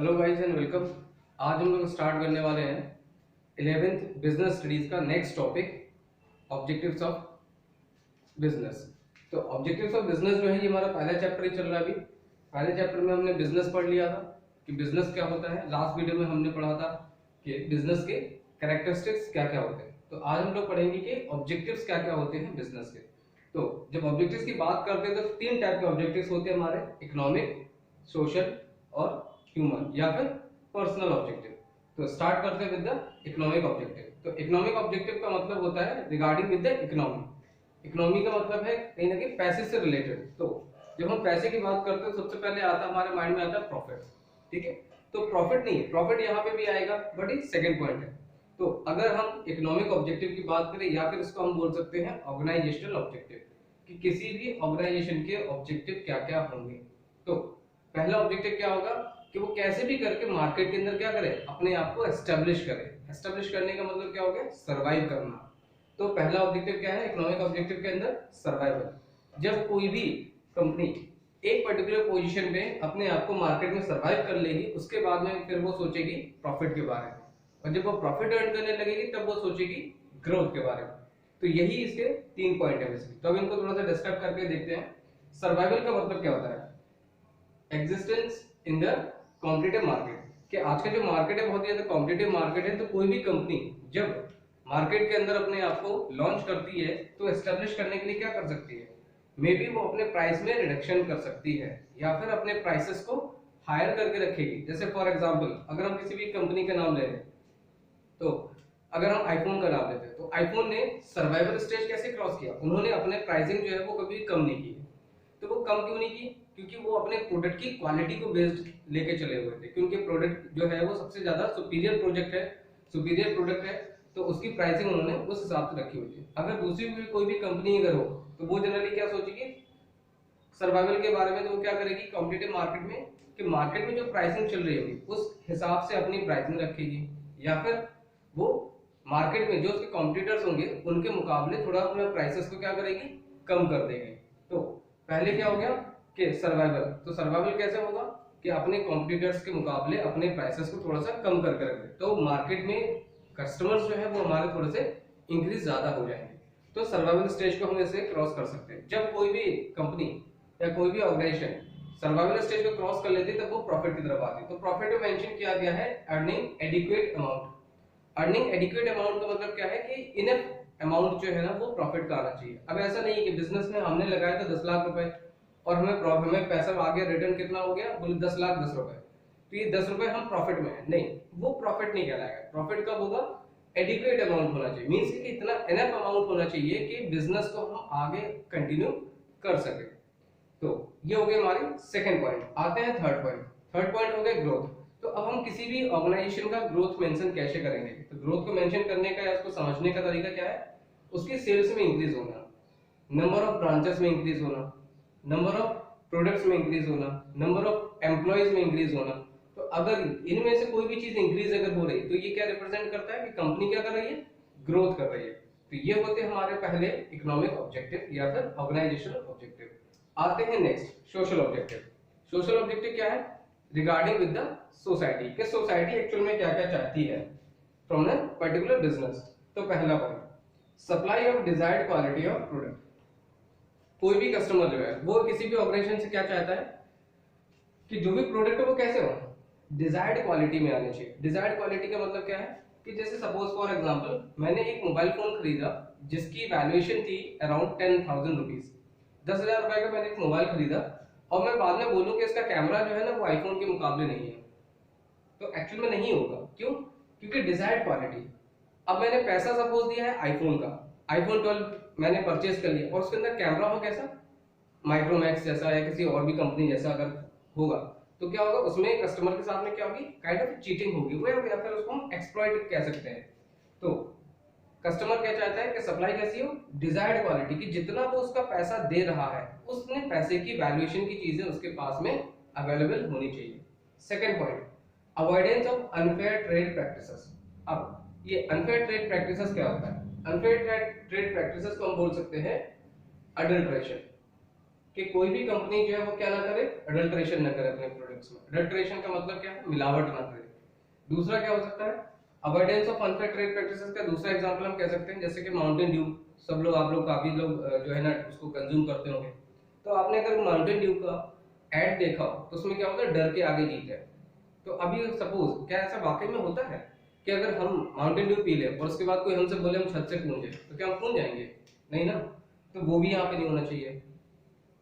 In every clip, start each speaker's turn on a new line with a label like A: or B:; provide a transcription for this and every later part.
A: Hello guys and welcome. आज हम लोग स्टार्ट करने वाले हैं 11th बिजनेस स्टडीज का next topic objectives of business. तो ऑब्जेक्टिव्स ऑफ बिजनेस जो है ये हमारा पहला चैप्टर ही चल रहा है। अभी पहले चैप्टर में हमने बिजनेस पढ़ लिया था कि बिजनेस क्या होता है। लास्ट वीडियो में हमने पढ़ा था कि बिजनेस के कैरेक्टरिस्टिक्स क्या क्या होते हैं। तो आज हम लोग पढ़ेंगे कि ऑब्जेक्टिव्स क्या क्या होते हैं बिजनेस के। तो जब ऑब्जेक्टिव्स की बात करते हैं तो तीन टाइप के ऑब्जेक्टिव्स होते हैं हमारे, इकोनॉमिक, सोशल और ह्यूमन या फिर पर्सनल ऑब्जेक्टिव। तो स्टार्ट करते हैं विद द इकोनॉमिक ऑब्जेक्टिव। तो इकोनॉमिक ऑब्जेक्टिव का मतलब होता है regarding with the economy. Economy का मतलब है कहीं ना कहीं पैसे से रिलेटेड। तो जब हम पैसे की बात करते हैं सबसे पहले आता है हमारे माइंड में आता है प्रॉफिट। ठीक है, तो प्रॉफिट नहीं है, प्रॉफिट यहाँ पे भी आएगा बट ये सेकंड पॉइंट है। तो अगर हम इकोनॉमिक ऑब्जेक्टिव की बात करें या फिर इसको हम बोल सकते हैं ऑर्गेनाइजेशनल ऑब्जेक्टिव, कि किसी भी ऑर्गेनाइजेशन के ऑब्जेक्टिव क्या क्या होंगे। तो पहला ऑब्जेक्टिव क्या होगा कि वो कैसे भी करके मार्केट के अंदर क्या करे, अपने आप को एस्टेब्लिश करे। एस्टेब्लिश करने का मतलब क्या हो गया, सर्वाइव करना। तो पहला ऑब्जेक्टिव क्या है इकोनॉमिक ऑब्जेक्टिव के अंदर, सर्वाइवल। जब कोई भी कंपनी एक पर्टिकुलर पोजीशन पे अपने आप को मार्केट में सर्वाइव कर लेगी उसके बाद में फिर वो सोचेगी प्रॉफिट के बारे में, और जब वो प्रॉफिट अर्न करने लगेगी तब वो सोचेगी ग्रोथ के बारे में। तो यही इसके तीन पॉइंट है बेसिकली। तो अब इनको थोड़ा सा डिस्कस करके देखते हैं। सर्वाइवल का मतलब क्या होता है, existence in the competitive market. कि आज का जो मार्केट है बहुत ज्यादा कॉम्पिटिटिव मार्केट है। तो कोई भी कंपनी जब मार्केट के अंदर अपने आप को लॉन्च करती है तो एस्टेब्लिश करने के लिए क्या कर सकती है, मे बी वो अपने प्राइस में रिडक्शन कर सकती है या फिर अपने प्राइसेस को हायर करके रखेगी। जैसे फॉर एग्जांपल अगर हम किसी भी कंपनी का नाम ले रहे हैं, तो अगर हम आईफोन का नाम लेते हैं तो आईफोन ने सर्वाइवल स्टेज कैसे क्रॉस किया, उन्होंने अपने प्राइसिंग जो है वो कभी कम नहीं की। तो वो कम क्यों नहीं की, क्योंकि वो अपने प्रोडक्ट की क्वालिटी को बेस्ड लेके चले हुए थे। क्योंकि प्रोडक्ट जो है वो सबसे ज्यादा सुपीरियर प्रोजेक्ट है, सुपीरियर प्रोडक्ट है, तो उसकी प्राइसिंग उन्होंने उस हिसाब से रखी हुई थी। अगर दूसरी भी कोई भी कंपनी अगर हो तो वो जनरली क्या सोचेगी सर्वाइवल के बारे में, तो वो क्या करेगी कॉम्पिटिटिव मार्केट में, कि मार्केट में जो प्राइसिंग चल रही होगी उस हिसाब से अपनी प्राइसिंग रखेगी, या फिर वो मार्केट में जो उसके कॉम्पिटिटर्स होंगे उनके मुकाबले थोड़ा अपने प्राइसेस को क्या करेगी, कम कर देगी। तो पहले क्या हो गया कि सर्वाइवल। तो सर्वाइवल कैसे होगा कि अपने कॉम्पिटिटर्स के मुकाबले अपने प्राइसेस को थोड़ा सा कम करके रख दे, तो मार्केट में कस्टमर्स जो है वो हमारे थोड़े से इंक्रीज ज्यादा हो जाएंगे। तो सर्वाइवल स्टेज को हम ऐसे क्रॉस कर सकते हैं। जब कोई भी कंपनी या कोई भी ऑर्गेनाइजेशन सर्वाइवल स्टेज को क्रॉस कर लेती है तब वो प्रॉफिट की तरफ आती है। तो प्रॉफिट में मेंशन किया गया है earning adequate amount. Earning adequate amount का मतलब क्या है कि इनफ अमाउंट जो है ना वो प्रॉफिट का आना चाहिए। अब ऐसा नहीं है कि बिजनेस में हमने लगाया था 10 लाख रुपए और हमें पैसा आ गया, रिटर्न कितना हो गया, बोले 10 लाख 10 रुपए, तो ये 10 रुपए हम प्रॉफिट में है, नहीं, वो प्रॉफिट नहीं कहलाएगा। प्रॉफिट कब होगा, एडिक्वेट अमाउंट होना चाहिए, मींस कि इतना इनफ अमाउंट होना चाहिए कि बिजनेस को हम आगे कंटिन्यू कर सके। तो ये हो गया हमारी सेकंड पॉइंट। आते हैं थर्ड पॉइंट। थर्ड पॉइंट हो गया ग्रोथ। तो अब हम किसी भी ऑर्गेनाइजेशन का ग्रोथ मेंशन कैसे करेंगे, तो ग्रोथ को मेंशन करने का या उसको समझने का तरीका क्या है, उसकी सेल्स में इंक्रीज होना, नंबर ऑफ ब्रांचेस में इंक्रीज होना, नंबर ऑफ प्रोडक्ट्स में इंक्रीज होना, नंबर ऑफ एम्प्लॉयज में इंक्रीज होना। तो अगर इनमें से कोई भी चीज इंक्रीज अगर हो रही तो ये क्या रिप्रेजेंट करता है कि कंपनी क्या कर रही है, ग्रोथ कर रही है। तो ये होते हैं हमारे पहले इकोनॉमिक ऑब्जेक्टिव या फिर ऑर्गेनाइजेशनल ऑब्जेक्टिव। आते हैं next social objective. Social objective क्या है, रिगार्डिंग विद द सोसाइटी, कि सोसाइटी एक्चुअल में क्या क्या चाहती है फ्रॉम अ पर्टिकुलर बिजनेस। तो पहला point, supply of desired quality of product. कोई भी कस्टमर जो है वो किसी भी ऑर्गेनाइजेशन से क्या चाहता है कि जो भी प्रोडक्ट है वो कैसे हो, डिजायर्ड क्वालिटी में आने चाहिए। डिजायर्ड क्वालिटी का मतलब क्या है कि जैसे सपोज फॉर एग्जांपल मैंने एक मोबाइल फोन खरीदा जिसकी वैल्यूएशन थी अराउंड 10,000 रुपीज, 10,000 रुपए का मैंने एक मोबाइल खरीदा, और मैं बाद में बोलूं कि इसका कैमरा जो है ना वो आईफोन के मुकाबले नहीं है, तो एक्चुअल में नहीं होगा। क्यों, क्योंकि डिजायर्ड क्वालिटी। अब मैंने पैसा सपोज दिया है आईफोन का, आईफोन 12 मैंने परचेज कर लिया और उसके अंदर कैमरा हो कैसा, माइक्रोमैक्स जैसा या किसी और भी कंपनी जैसा अगर होगा, तो क्या होगा उसमें कस्टमर के साथ में क्या होगी, काइंड ऑफ चीटिंग होगी वो, या फिर उसको हम एक्सप्लॉइट कह सकते हैं। तो कस्टमर क्या चाहता है कि सप्लाई कैसी हो, डिजायर्ड क्वालिटी, की जितना वो उसका पैसा दे रहा है उसने पैसे की वैल्यूएशन की चीजें उसके पास में अवेलेबल होनी चाहिए। Second point, avoidance of unfair trade practices. अब ये अनफेयर ट्रेड प्रैक्टिसेस क्या होता है, अनफेयर ट्रेड प्रैक्टिसेस को हम बोल सकते हैं अडल्ट्रेशन। कि कोई भी कंपनी जो है वो क्या ना करे, अडल्ट्रेशन ना करे अपने प्रोडक्ट्स में। अडल्ट्रेशन का मतलब क्या है, मिलावट ना करे। दूसरा क्या हो सकता है, avoidance of unfair trade practices का दूसरा एग्जांपल हम कह सकते हैं जैसे कि माउंटेन ड्यू। सब लोग, आप लोग काफी लोग जो है ना उसको कंज्यूम करते होंगे। तो आपने अगर माउंटेन ड्यू का एड देखा हो तो उसमें क्या होता है, डर के आगे जीत है। तो अभी सपोज क्या ऐसा वाकई में होता है कि अगर हम माउंटेन ड्यू पी ले और उसके बाद कोई हमसे बोले हम छत से कूद जाए, तो क्या हम कूद जाएंगे? नहीं ना। तो वो भी यहाँ पे नहीं होना चाहिए।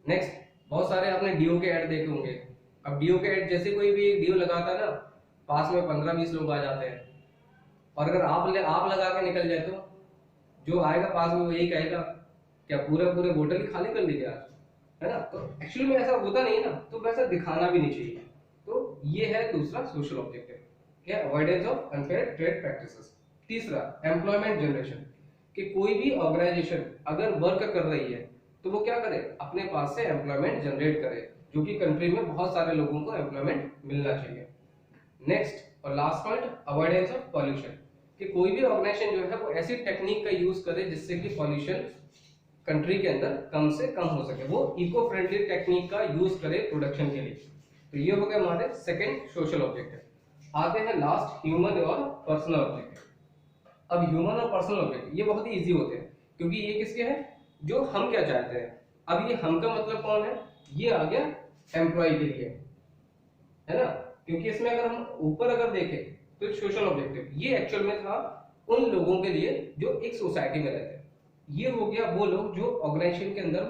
A: नेक्स्ट, बहुत सारे आपने डीओ के ऐड देखे होंगे। अब डीओ के ऐड जैसे कोई भी डीओ लगाता है ना, पास में 15-20 लोग आ जाते हैं, और अगर आप लगा के निकल जाए तो जो आएगा पास में वो यही कहेगा क्या पूरे पूरे बोतल ही खाली कर लीजिए आज, है ना। तो एक्चुअली में ऐसा होता नहीं है ना, तो वैसा दिखाना भी नहीं चाहिए। तो ये है दूसरा सोशल ऑब्जेक्टिव, क्या, avoidance of unfair trade practices. तीसरा, एम्प्लॉयमेंट जनरेशन, कि कोई भी ऑर्गेनाइजेशन अगर वर्क कर रही है तो वो क्या करे, अपने पास से एम्प्लॉयमेंट जनरेट करे, जो कि कंट्री में बहुत सारे लोगों को एम्प्लॉयमेंट मिलना चाहिए। नेक्स्ट और last point, avoidance of pollution, कि कोई भी ऑर्गेनाइजेशन जो है वो ऐसी टेक्निक का यूज करे जिससे कि पॉल्यूशन कंट्री के अंदर कम से कम हो सके, वो इको फ्रेंडली टेक्निक का यूज करे प्रोडक्शन के लिए। तो ये हो गया हमारे सेकंड सोशल ऑब्जेक्टिव। आते हैं लास्ट, ह्यूमन और पर्सनल ऑब्जेक्टिव। अब ह्यूमन और पर्सनल ऑब्जेक्टिव ये बहुत ही इजी होते हैं, क्योंकि ये किसके हैं, जो हम क्या चाहते हैं। अब ये हम का मतलब कौन है, ये आ गया एम्प्लॉय के लिए, है ना। क्योंकि इसमें अगर हम ऊपर अगर देखें तो सोशल ऑब्जेक्टिव ये एक्चुअल में था उन लोगों के लिए जो एक सोसाइटी में रहते हैं। ये हो गया वो लोग जो ऑर्गेनाइजेशन के अंदर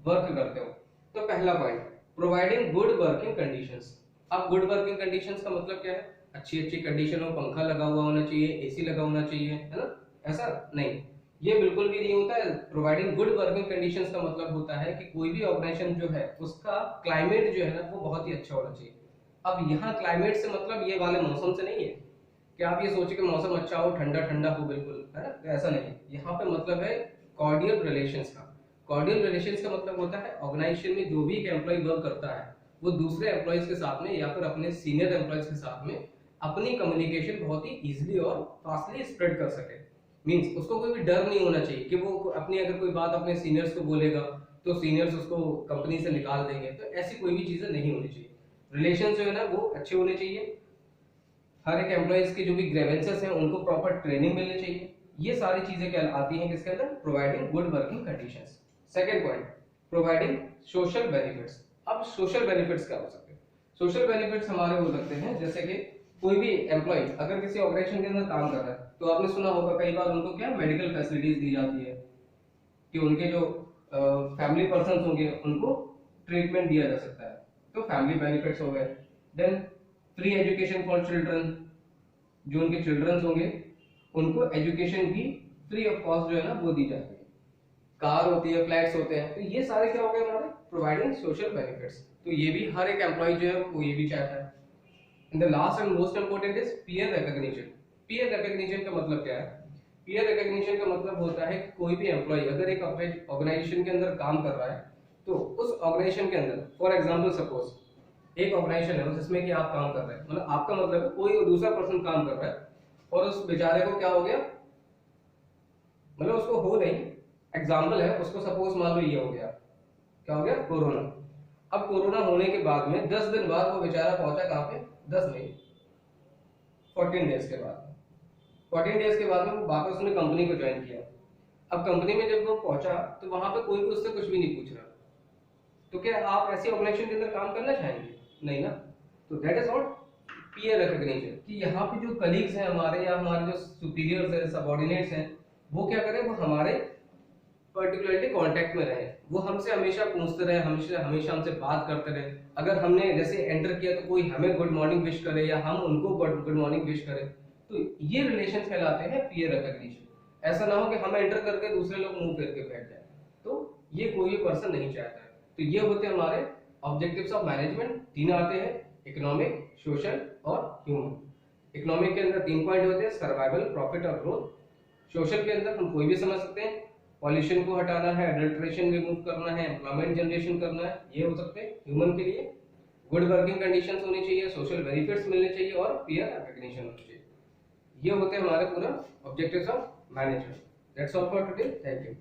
A: वर्क करते हो। तो पहला point, providing good working conditions. अब गुड वर्किंग कंडीशंस का मतलब क्या है, अच्छी अच्छी कंडीशन हो, पंखा लगा हुआ होना चाहिए, एसी लगा होना चाहिए, है ना। ऐसा नहीं, ये बिल्कुल भी नहीं होता है। प्रोवाइडिंग गुड वर्किंग कंडीशंस का मतलब होता है कि कोई भी ऑर्गेनाइजेशन जो है उसका क्लाइमेट जो है ना वो बहुत ही अच्छा होना चाहिए। अब यहाँ क्लाइमेट से मतलब ये वाले मौसम से नहीं है कि आप ये सोचे कि मौसम अच्छा हो, ठंडा ठंडा हो, बिल्कुल, है ना। तो ऐसा नहीं, यहाँ पे मतलब है कॉर्डियल रिलेशंस का। कॉर्डियल रिलेशंस का मतलब होता है ऑर्गेनाइजेशन में जो भी एक एम्प्लॉय वर्क करता है वो दूसरे एम्प्लॉयज के साथ में या फिर अपने सीनियर एम्प्लॉयज के साथ में अपनी कम्युनिकेशन बहुत ही इजीली और फास्टली स्प्रेड कर सके। मींस उसको कोई भी डर नहीं होना चाहिए कि वो अपनी अगर कोई बात अपने सीनियर्स को बोलेगा तो सीनियर्स उसको कंपनी से निकाल देंगे। तो ऐसी कोई भी चीजें नहीं होनी चाहिए। रिलेशन जो है ना वो अच्छे होने चाहिए। हर एक एम्प्लॉयज के जो भी ग्रेवेंसेस हैं उनको प्रॉपर ट्रेनिंग मिलनी चाहिए। ये सारी चीजें क्या आती हैं किसके अंदर, providing good working conditions. Second point, providing social benefits. अब सोशल बेनिफिट्स क्या हो सकते हैं, सोशल बेनिफिट्स हमारे हो सकते हैं जैसे कि कोई भी एम्प्लॉय अगर किसी ऑर्गेनाइजेशन के अंदर काम कर रहा है तो आपने सुना होगा कई बार उनको क्या मेडिकल फैसिलिटीज दी जाती है कि उनके जो फैमिली पर्सन होंगे उनको ट्रीटमेंट दिया जा सकता है। तो फैमिली बेनिफिट्स हो गए। Then free education for children, जो उनके चिल्ड्रंस होंगे उनको एजुकेशन भी फ्री ऑफ कॉस्ट जो है ना वो दी जाती है। कार होती है, फ्लैट्स होते हैं। तो ये सारे क्या हो गए हमारे प्रोवाइडिंग सोशल बेनिफिट्स। तो ये भी हर एक एम्प्लॉय जो है वो ये भी चाहता है। And the last and most important is peer recognition. Peer recognition का मतलब क्या है, पीयर रिकॉग्निशन का मतलब होता है कि कोई भी एम्प्लॉय अगर एक ऑर्गेनाइजेशन के अंदर काम कर रहा है तो उस ऑर्गेनाइजेशन के अंदर, फॉर एग्जांपल सपोज एक ऑर्गेनाइजेशन है जिसमें कि आप काम कर रहे हैं, मतलब आपका मतलब है कोई दूसरा पर्सन काम कर रहा है और उस बेचारे को क्या हो गया, मतलब उसको हो नहीं, एग्जाम्पल है, उसको सपोज मान लो ये हो गया, क्या हो गया, कोरोना। अब कोरोना होने के बाद में 10 दिन बाद वो बेचारा पहुंचा कहाँ पे, 10 नहीं 14 डेज के बाद। 14 डेज के बाद में वो वापस उसने कंपनी को ज्वाइन किया। अब कंपनी में जब वो पहुंचा तो वहां पे कोई भी उससे कुछ भी नहीं पूछ रहा। तो क्या आप ऐसी ऑर्गेनाइजेशन के अंदर काम करना चाहेंगे? नहीं ना। तो that is not peer recognition, कि यहाँ पे जो कलीग्स हैं हमारे या हमारे जो सुपीरियर्स हैं, सबऑर्डिनेट्स हैं, वो क्या करें, वो हमारे पर्टिकुलरली कांटेक्ट में रहे, वो हमसे हमेशा पूछते रहे, हमेशा हमेशा हमसे बात करते रहे। अगर हमने जैसे एंटर किया तो कोई हमें गुड मॉर्निंग विश करे या हम उनको गुड मॉर्निंग विश करें। तो ये रिलेशन कहलाते हैं पीयर रिकॉग्निशन। ऐसा ना हो कि हम एंटर करके दूसरे लोग मुंह फेर के बैठ जाए, तो ये कोई भी पर्सन नहीं चाहता है। तो ये होते हैं हमारे ऑब्जेक्टिव्स ऑफ मैनेजमेंट। 3 आते हैं, इकोनॉमिक, सोशल और ह्यूमन। इकोनॉमिक के अंदर 3 पॉइंट होते हैं, सर्वाइवल, प्रॉफिट और ग्रोथ। सोशल के अंदर हम कोई भी समझ सकते हैं, पॉल्यूशन को हटाना है, अडल्ट्रेशन रिमूव करना है, एम्प्लॉयमेंट जनरेशन करना है, ये हो सकते हैं। ह्यूमन के लिए गुड वर्किंग कंडीशंस होनी चाहिए, सोशल बेनिफिट्स मिलने चाहिए और पीयर रिकॉग्निशन होनी चाहिए। ये होते हैं हमारे पूरा objectives of management. That's all for today, thank you.